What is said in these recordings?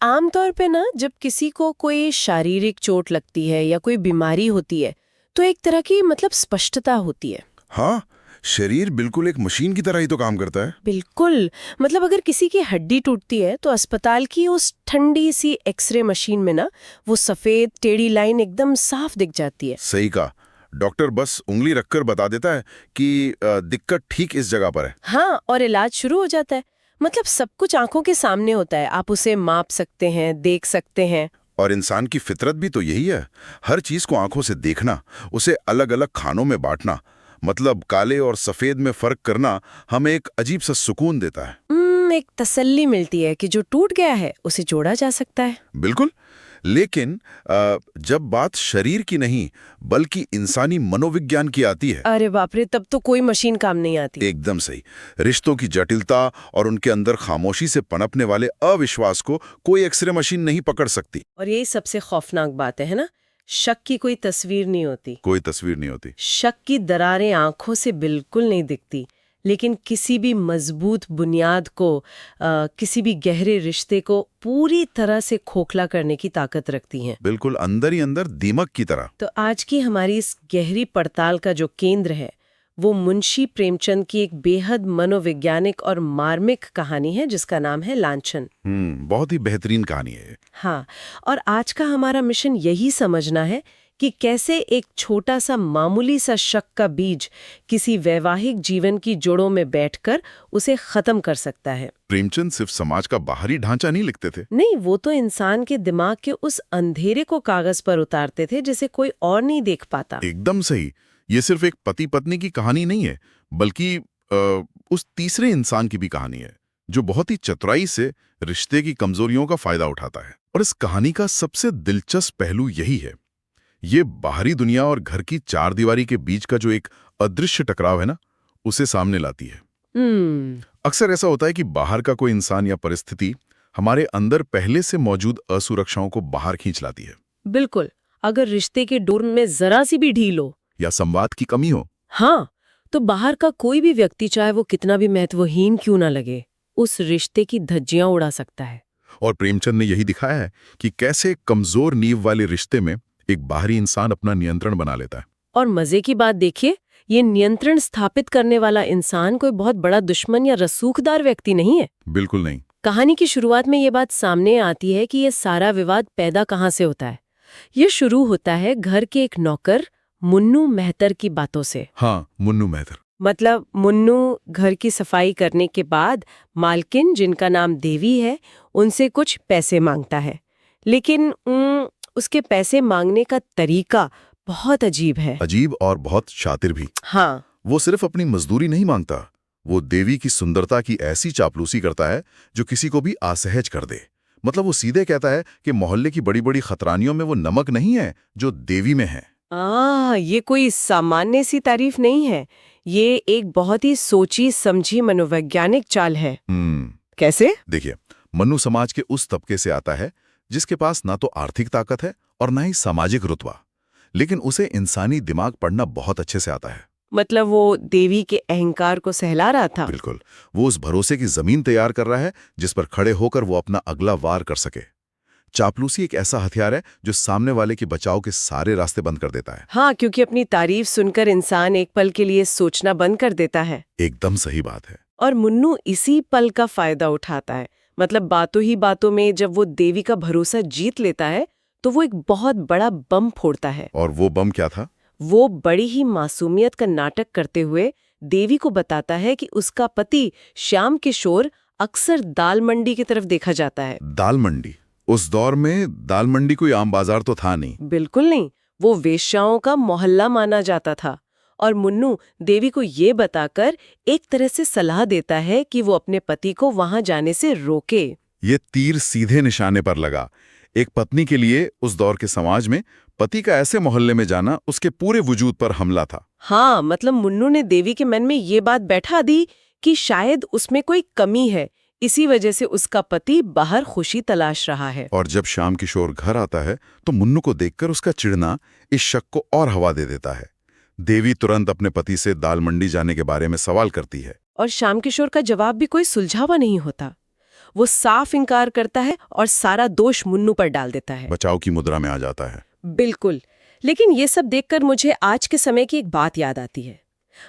आमतौर पे ना जब किसी को कोई शारीरिक चोट लगती है या कोई बीमारी होती है तो एक तरह की मतलब स्पष्टता होती है। हाँ, शरीर बिल्कुल एक मशीन की तरह ही तो काम करता है। बिल्कुल। मतलब अगर किसी की हड्डी टूटती है तो अस्पताल की उस ठंडी सी एक्सरे मशीन में ना वो सफेद टेढ़ी लाइन एकदम साफ दिख जाती है। सही कहा। डॉक्टर बस उंगली रखकर बता देता है कि दिक्कत ठीक इस जगह पर है। हाँ, और इलाज शुरू हो जाता है। मतलब सब कुछ आंखों के सामने होता है, आप उसे माप सकते हैं, देख सकते हैं। और इंसान की फितरत भी तो यही है, हर चीज को आंखों से देखना, उसे अलग अलग खानों में बांटना, मतलब काले और सफेद में फर्क करना हमें एक अजीब सा सुकून देता है। एक तसल्ली मिलती है कि जो टूट गया है उसे जोड़ा जा सकता है। बिल्कुल। लेकिन जब बात शरीर की नहीं बल्कि इंसानी मनोविज्ञान की आती है। अरे बाप रे, तब तो कोई मशीन काम नहीं आती। एकदम सही। रिश्तों की जटिलता और उनके अंदर खामोशी से पनपने वाले अविश्वास को कोई एक्सरे मशीन नहीं पकड़ सकती। और यही सबसे खौफनाक बात है ना, शक की कोई तस्वीर नहीं होती। कोई तस्वीर नहीं होती। शक की दरारें आंखों से बिल्कुल नहीं दिखती, लेकिन किसी भी मजबूत बुनियाद को, किसी भी गहरे रिश्ते को पूरी तरह से खोखला करने की ताकत रखती हैं। बिल्कुल अंदर ही अंदर दीमक की तरह। तो आज की हमारी इस गहरी पड़ताल का जो केंद्र है वो मुंशी प्रेमचंद की एक बेहद मनोवैज्ञानिक और मार्मिक कहानी है जिसका नाम है लांछन। बहुत ही बेहतरीन कहानी है। हाँ, और आज का हमारा मिशन यही समझना है कि कैसे एक छोटा सा मामूली सा शक का बीज किसी वैवाहिक जीवन की जड़ों में बैठकर उसे खत्म कर सकता है। प्रेमचंद सिर्फ समाज का बाहरी ढांचा नहीं लिखते थे। नहीं, वो तो इंसान के दिमाग के उस अंधेरे को कागज पर उतारते थे जिसे कोई और नहीं देख पाता। एकदम सही। ये सिर्फ एक पति पत्नी की कहानी नहीं है, बल्कि उस तीसरे इंसान की भी कहानी है जो बहुत ही चतुराई से रिश्ते की कमजोरियों का फायदा उठाता है। और इस कहानी का सबसे दिलचस्प पहलू यही है, ये बाहरी दुनिया और घर की चार दीवारी के बीच का जो एक अदृश्य टकराव है ना, उसे सामने लाती है। अक्सर ऐसा होता है कि बाहर का कोई इंसान या परिस्थिति हमारे अंदर पहले से मौजूद असुरक्षाओं को बाहर खींच लाती है। बिल्कुल। अगर रिश्ते के डोर में जरा सी भी ढील हो या संवाद की कमी हो, हाँ, तो बाहर का कोई भी व्यक्ति, चाहे वो कितना भी महत्वहीन क्यों ना लगे, उस रिश्ते की धज्जियां उड़ा सकता है। और प्रेमचंद ने यही दिखाया है कि कैसे कमजोर नींव वाले रिश्ते में एक बाहरी इंसान अपना नियंत्रण बना लेता है। और मजे की बात देखिए, ये नियंत्रण स्थापित करने वाला इंसान कोई बहुत बड़ा दुश्मन या रसूखदार व्यक्ति नहीं है। बिल्कुल नहीं। कहानी की शुरुआत में ये बात सामने आती है कि ये सारा विवाद पैदा कहाँ से होता है। ये शुरू होता है घर के एक नौकर मुन्नू मेहतर की बातों से। हाँ, मुन्नू मेहतर। मतलब मुन्नू घर की सफाई करने के बाद मालकिन, जिनका नाम देवी है, उनसे कुछ पैसे मांगता है। लेकिन उसके पैसे मांगने का तरीका बहुत अजीब है। अजीब और बहुत शातिर भी। हाँ, वो सिर्फ अपनी मजदूरी नहीं मांगता, वो देवी की सुंदरता की ऐसी चापलूसी करता है जो किसी को भी असहज कर दे। मतलब वो सीधे कहता है कि मोहल्ले की बड़ी बड़ी खतरानियों में वो नमक नहीं है जो देवी में है। ये कोई सामान्य सी तारीफ नहीं है, ये एक बहुत ही सोची समझी मनोवैज्ञानिक चाल है। कैसे? देखिए, मनु समाज के उस तबके से आता है जिसके पास ना तो आर्थिक ताकत है और ना ही सामाजिक रुतबा, लेकिन उसे इंसानी दिमाग पढ़ना बहुत अच्छे से आता है। मतलब वो देवी के अहंकार को सहला रहा था। बिल्कुल। वो उस भरोसे की जमीन तैयार कर रहा है जिस पर खड़े होकर वो अपना अगला वार कर सके। चापलूसी एक ऐसा हथियार है जो सामने वाले के बचाव के सारे रास्ते बंद कर देता है। हाँ, क्योंकि अपनी तारीफ सुनकर इंसान एक पल के लिए सोचना बंद कर देता है। एकदम सही बात है। और मुन्नू इसी पल का फायदा उठाता है। मतलब बातों ही बातों में जब वो देवी का भरोसा जीत लेता है तो वो एक बहुत बड़ा बम फोड़ता है। और वो बम क्या था? वो बड़ी ही मासूमियत का नाटक करते हुए देवी को बताता है कि उसका पति श्याम किशोर अक्सर दाल मंडी की तरफ देखा जाता है। दाल मंडी? उस दौर में दाल मंडी कोई आम बाजार तो था नहीं। बिल्कुल नहीं, वो वेश्याओं का मोहल्ला माना जाता था। और मुन्नू देवी को ये बताकर एक तरह से सलाह देता है कि वो अपने पति को वहां जाने से रोके। ये तीर सीधे निशाने पर लगा। एक पत्नी के लिए उस दौर के समाज में पति का ऐसे मोहल्ले में जाना उसके पूरे वजूद पर हमला था। हाँ, मतलब मुन्नू ने देवी के मन में ये बात बैठा दी कि शायद उसमें कोई कमी है, इसी वजह से उसका पति बाहर खुशी तलाश रहा है। और जब श्याम किशोर घर आता है तो मुन्नू को देखकर उसका चिढ़ना इस शक को और हवा दे देता है। देवी तुरंत अपने पति से दाल मंडी जाने के बारे में सवाल करती है। और श्याम किशोर का जवाब भी कोई सुलझावा नहीं होता। वो साफ इनकार करता है और सारा दोष मुन्नू पर डाल देता है। बचाव की मुद्रा में आ जाता है। बिल्कुल। लेकिन ये सब देखकर मुझे आज के समय की एक बात याद आती है।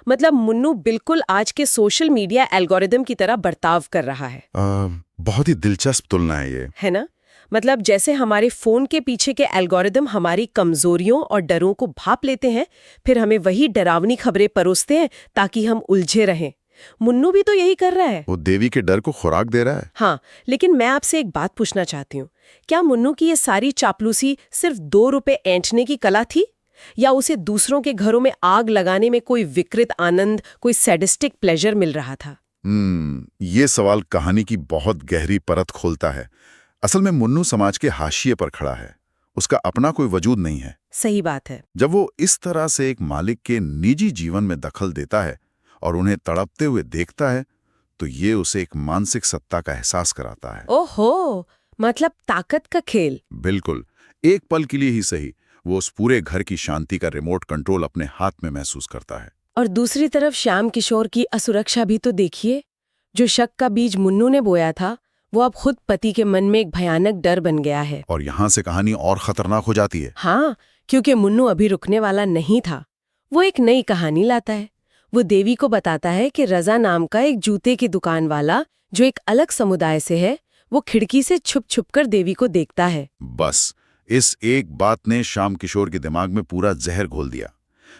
मतलब मुन्नू बिल्कुल आज के सोशल मीडिया एल्गोरिदम की तरह बर्ताव कर रहा है। बहुत ही दिलचस्प तुलना है ये। है ना? मतलब जैसे हमारे फोन के पीछे के एल्गोरिदम हमारी कमजोरियों और डरों को भाप लेते हैं, फिर हमें वही डरावनी खबरें परोसते हैं ताकि हम उलझे रहें। मुन्नू भी तो यही कर रहा है। वो देवी के डर को खुराक दे रहा है। हाँ, लेकिन मैं आपसे एक बात पूछना चाहती हूँ। क्या मुन्नू की ये सारी चापलूसी सिर्फ 2 रुपए ऐंठने की कला थी, या उसे दूसरों के घरों में आग लगाने में कोई विकृत आनंद, कोई सैडिस्टिक प्लेजर मिल रहा था? ये सवाल कहानी की बहुत गहरी परत खोलता है। असल में मुन्नू समाज के हाशिए पर खड़ा है, उसका अपना कोई वजूद नहीं है। सही बात है। जब वो इस तरह से एक मालिक के निजी जीवन में दखल देता है और उन्हें तड़पते हुए देखता है, तो ये उसे एक मानसिक सत्ता का एहसास कराता है। ओहो, मतलब ताकत का खेल। बिल्कुल। एक पल के लिए ही सही, वो उस पूरे घर की शांति का रिमोट कंट्रोल अपने हाथ में महसूस करता है। और दूसरी तरफ श्याम किशोर की असुरक्षा भी तो देखिए। जो शक का बीज मुन्नू ने बोया था, वो अब खुद पति के मन में एक भयानक डर बन गया है। और यहाँ से कहानी और खतरनाक हो जाती है। हाँ, क्योंकि मुन्नू अभी रुकने वाला नहीं था। वो एक नई कहानी लाता है। वो देवी को बताता है कि रजा नाम का एक जूते की दुकान वाला, जो एक अलग समुदाय से है, वो खिड़की से छुप छुप कर देवी को देखता है। बस इस एक बात ने श्याम किशोर के दिमाग में पूरा जहर घोल दिया।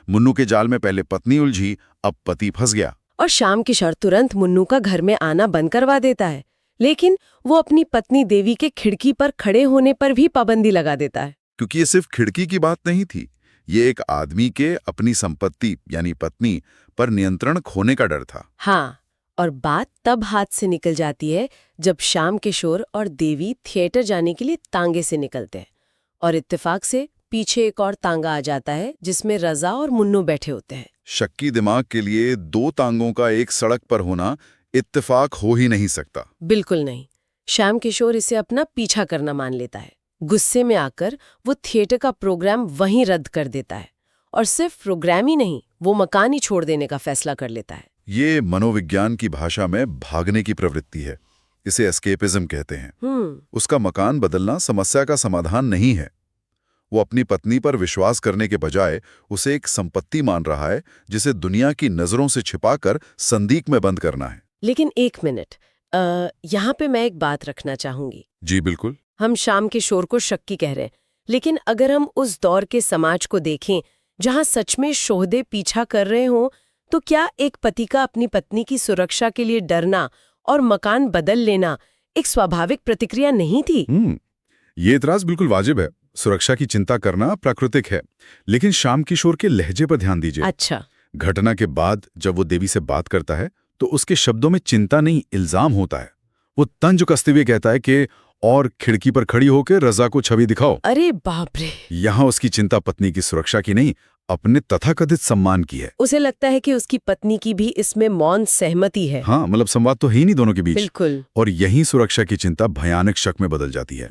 मुन्नू के जाल में पहले पत्नी उलझी, अब पति फंस गया। और श्याम किशोर तुरंत मुन्नू का घर में आना बंद करवा देता है, लेकिन वो अपनी पत्नी देवी के खिड़की पर खड़े होने पर भी पाबंदी लगा देता है। क्योंकि ये सिर्फ खिड़की की बात नहीं थी, ये एक आदमी के अपनी संपत्ति यानी पत्नी पर नियंत्रण खोने का डर था। हाँ, और बात तब हाथ से निकल जाती है जब श्याम किशोर और देवी थिएटर जाने के लिए तांगे से निकलते हैं, और इत्तेफाक से पीछे एक और तांगा आ जाता है जिसमें रजा और मुन्नू बैठे होते हैं। शक्की दिमाग के लिए 2 तांगों का एक सड़क पर होना इत्तेफाक हो ही नहीं सकता। बिल्कुल नहीं। श्याम किशोर इसे अपना पीछा करना मान लेता है। गुस्से में आकर वो थिएटर का प्रोग्राम वहीं रद्द कर देता है, और सिर्फ प्रोग्राम ही नहीं, वो मकान ही छोड़ देने का फैसला कर लेता है। ये मनोविज्ञान की भाषा में भागने की प्रवृत्ति है। इसे एस्केपिज्म कहते हैं। उसका मकान बदलना समस्या का समाधान नहीं है। वो अपनी पत्नी पर विश्वास करने के बजाय उसे एक संपत्ति मान रहा है जिसे दुनिया की नजरों से छिपाकर संदीक में बंद करना है। लेकिन एक मिनट, यहाँ पे मैं एक बात रखना चाहूंगी। जी बिल्कुल। हम श्याम किशोर को शक्की कह रहे हैं, लेकिन अगर हम उस दौर के समाज को देखें जहाँ सच में शोहदे पीछा कर रहे हों, तो क्या एक पति का अपनी पत्नी की सुरक्षा के लिए डरना और मकान बदल लेना एक स्वाभाविक प्रतिक्रिया नहीं थी? ये इतराज बिल्कुल वाजिब है। सुरक्षा की चिंता करना प्राकृतिक है, लेकिन श्याम किशोर के लहजे पर ध्यान दीजिए। अच्छा। घटना के बाद जब वो देवी से बात करता है तो उसके शब्दों में चिंता नहीं, इल्जाम होता है। वो तंज कसते हुए कहता है कि और खिड़की पर खड़ी होकर रजा को छवि दिखाओ। अरे बाप रे! यहाँ उसकी चिंता पत्नी की सुरक्षा की नहीं, अपने तथाकथित सम्मान की है। उसे लगता है कि उसकी पत्नी की भी इसमें मौन सहमति है। हाँ, मतलब संवाद तो है ही नहीं दोनों के बीच। बिल्कुल। और यही सुरक्षा की चिंता भयानक शक में बदल जाती है।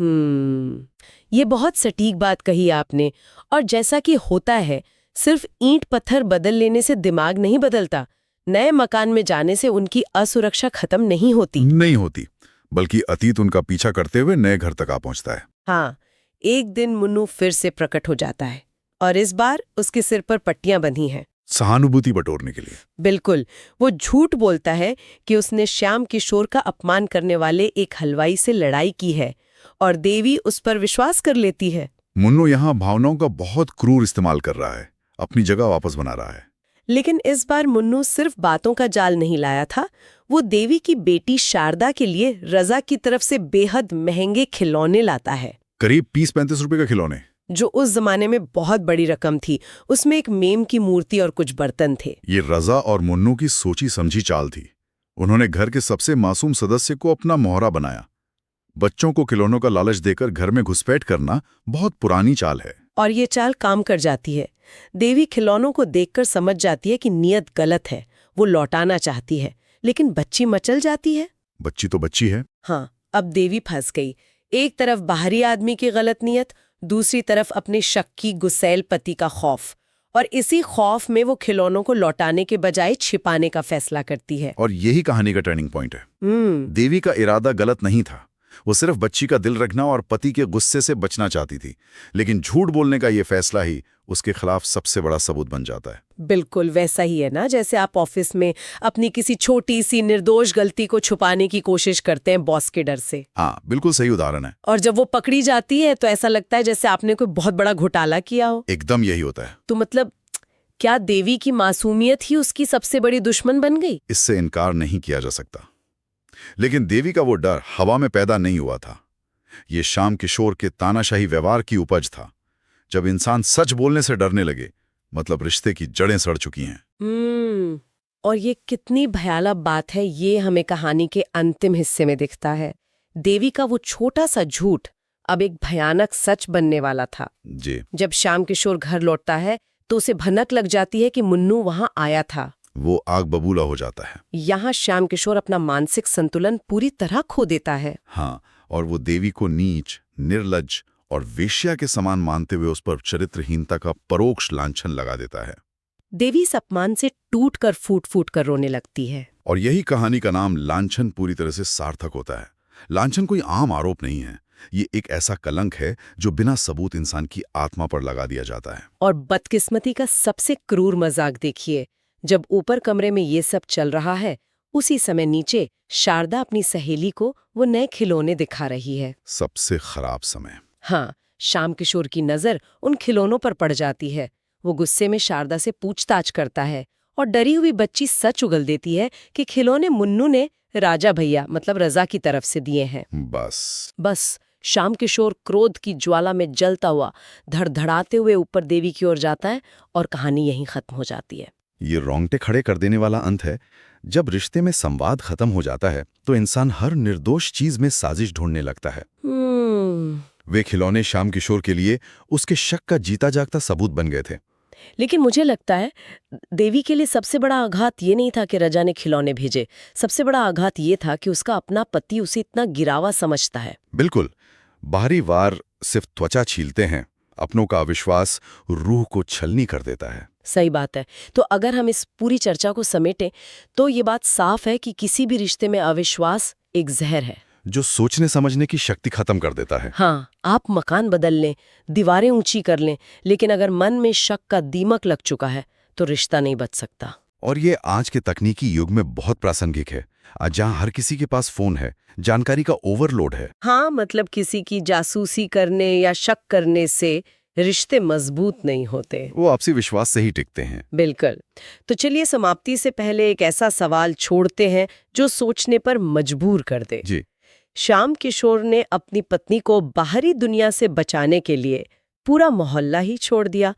ये बहुत सटीक बात कही आपने। और जैसा कि होता है, सिर्फ ईंट पत्थर बदल लेने से दिमाग नहीं बदलता। नए मकान में जाने से उनकी असुरक्षा खत्म नहीं होती, बल्कि अतीत उनका पीछा करते हुए नए घर तक आ पहुंचता है। हाँ, एक दिन मुन्नू फिर से प्रकट हो जाता है, और इस बार उसके सिर पर पट्टियां बंधी हैं। सहानुभूति बटोरने के लिए। बिल्कुल। वो झूठ बोलता है कि उसने श्याम किशोर का अपमान करने वाले एक हलवाई से लड़ाई की है, और देवी उस पर विश्वास कर लेती है। मुन्नू यहाँ भावनाओं का बहुत क्रूर इस्तेमाल कर रहा है, अपनी जगह वापस बना रहा है। लेकिन इस बार मुन्नू सिर्फ बातों का जाल नहीं लाया था, वो देवी की बेटी शारदा के लिए रजा की तरफ से बेहद महंगे खिलौने लाता है। करीब 30-35 रुपए का खिलौने, जो उस जमाने में बहुत बड़ी रकम थी। उसमें एक मेम की मूर्ति और कुछ बर्तन थे। ये रजा और मुन्नू की सोची समझी चाल थी। उन्होंने घर के सबसे मासूम सदस्य को अपना मोहरा बनाया। बच्चों को खिलौनों का लालच देकर घर में घुसपैठ करना बहुत पुरानी चाल है। और ये चाल काम कर जाती है। देवी खिलौनों को देखकर समझ जाती है कि नियत गलत है। वो लौटाना चाहती है, लेकिन बच्ची मचल जाती है। बच्ची तो बच्ची है। हाँ, अब देवी फंस गई। एक तरफ बाहरी आदमी की गलत नियत, दूसरी तरफ अपने शक्की गुस्सैल पति का खौफ। और इसी खौफ में वो खिलौनों को लौटाने के बजाय छिपाने का फैसला करती है। और यही कहानी का टर्निंग पॉइंट है। देवी का इरादा गलत नहीं था, वो सिर्फ बच्ची का दिल रखना और पति के गुस्से से बचना चाहती थी, लेकिन झूठ बोलने का ये फैसला ही उसके खिलाफ सबसे बड़ा सबूत बन जाता है। बिल्कुल वैसा ही है ना, जैसे आप ऑफिस में अपनी किसी छोटी सी निर्दोष गलती को छुपाने की कोशिश करते हैं बॉस के डर से। हाँ, बिल्कुल सही उदाहरण है। और जब वो पकड़ी जाती है तो ऐसा लगता है जैसे आपने कोई बहुत बड़ा घोटाला किया हो। एकदम यही होता है। तो मतलब क्या देवी की मासूमियत ही उसकी सबसे बड़ी दुश्मन बन गई? इससे इनकार नहीं किया जा सकता। लेकिन देवी का वो डर हवा में पैदा नहीं हुआ था। ये श्याम किशोर के तानाशाही व्यवहार की उपज था। जब इंसान सच बोलने से डरने लगे, मतलब रिश्ते की जड़ें सड़ चुकी हैं। और ये कितनी भयानक बात है, ये हमें कहानी के अंतिम हिस्से में दिखता है। देवी का वो छोटा सा झूठ अब एक भयानक सच बनने वाला था। जी। जब श्याम किशोर घर लौटता है तो उसे भनक लग जाती है कि मुन्नू वहां आया था। वो आग बबूला हो जाता है। यहाँ श्याम किशोर अपना मानसिक संतुलन पूरी तरह खो देता है। हाँ, और वो देवी को नीच, निर्लज्ज और वेश्या के समान मानते हुए उस पर चरित्रहीनता का परोक्ष लांछन लगा देता है। देवी इस अपमान से टूट कर फूट फूट कर रोने लगती है। और यही कहानी का नाम लांछन पूरी तरह से सार्थक होता है। लांछन कोई आम आरोप नहीं है, ये एक ऐसा कलंक है जो बिना सबूत इंसान की आत्मा पर लगा दिया जाता है। और बदकिस्मती का सबसे क्रूर मजाक देखिए, जब ऊपर कमरे में ये सब चल रहा है, उसी समय नीचे शारदा अपनी सहेली को वो नए खिलौने दिखा रही है। सबसे खराब समय। हाँ, श्याम किशोर की नजर उन खिलौनों पर पड़ जाती है। वो गुस्से में शारदा से पूछताछ करता है और डरी हुई बच्ची सच उगल देती है कि खिलौने मुन्नू ने राजा भैया मतलब रजा की तरफ से दिए हैं। बस श्याम किशोर क्रोध की ज्वाला में जलता हुआ धड़धड़ाते हुए ऊपर देवी की ओर जाता है और कहानी यहीं खत्म हो जाती है। ये रोंगटे खड़े कर देने वाला अंत है। जब रिश्ते में संवाद खत्म हो जाता है तो इंसान हर निर्दोष चीज में साजिश ढूंढने लगता है। वे खिलौने श्याम किशोर के लिए उसके शक का जीता जागता सबूत बन गए थे। लेकिन मुझे लगता है देवी के लिए सबसे बड़ा आघात ये नहीं था कि रजा ने खिलौने भेजे। सबसे बड़ा आघात ये था कि उसका अपना पति उसे इतना गिरावा समझता है। बिल्कुल, बाहरी वार सिर्फ त्वचा छीलते हैं, अपनों का अविश्वास रूह को छलनी कर देता है। सही बात है। तो अगर हम इस पूरी चर्चा को समेटें तो ये बात साफ है कि किसी भी रिश्ते में अविश्वास एक जहर है जो सोचने समझने की शक्ति खत्म कर देता है। हाँ, आप मकान बदल लें, दीवारें ऊंची कर लें, लेकिन अगर मन में शक का दीमक लग चुका है तो रिश्ता नहीं बच सकता। और ये आज के तकनीकी युग में बहुत प्रासंगिक है। आज जहाँ हर किसी के पास फोन है, जानकारी का ओवरलोड है। हाँ, मतलब किसी की जासूसी करने या शक करने से रिश्ते मजबूत नहीं होते, वो आपसी विश्वास से ही टिकते हैं। बिल्कुल। तो चलिए समाप्ति से पहले एक ऐसा सवाल छोड़ते हैं जो सोचने पर मजबूर कर दे। जी। श्याम किशोर ने अपनी पत्नी को बाहरी दुनिया से बचाने के लिए पूरा मोहल्ला ही छोड़ दिया,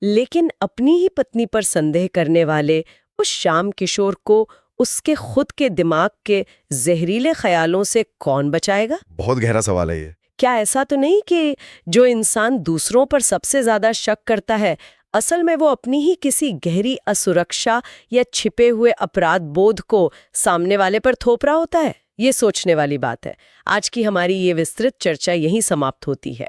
लेकिन अपनी ही पत्नी पर संदेह करने वाले उस श्याम किशोर को उसके खुद के दिमाग के जहरीले ख्यालों से कौन बचाएगा? बहुत गहरा सवाल है ये। क्या ऐसा तो नहीं कि जो इंसान दूसरों पर सबसे ज्यादा शक करता है, असल में वो अपनी ही किसी गहरी असुरक्षा या छिपे हुए अपराध बोध को सामने वाले पर थोप रहा होता है? ये सोचने वाली बात है। आज की हमारी ये विस्तृत चर्चा यहीं समाप्त होती है।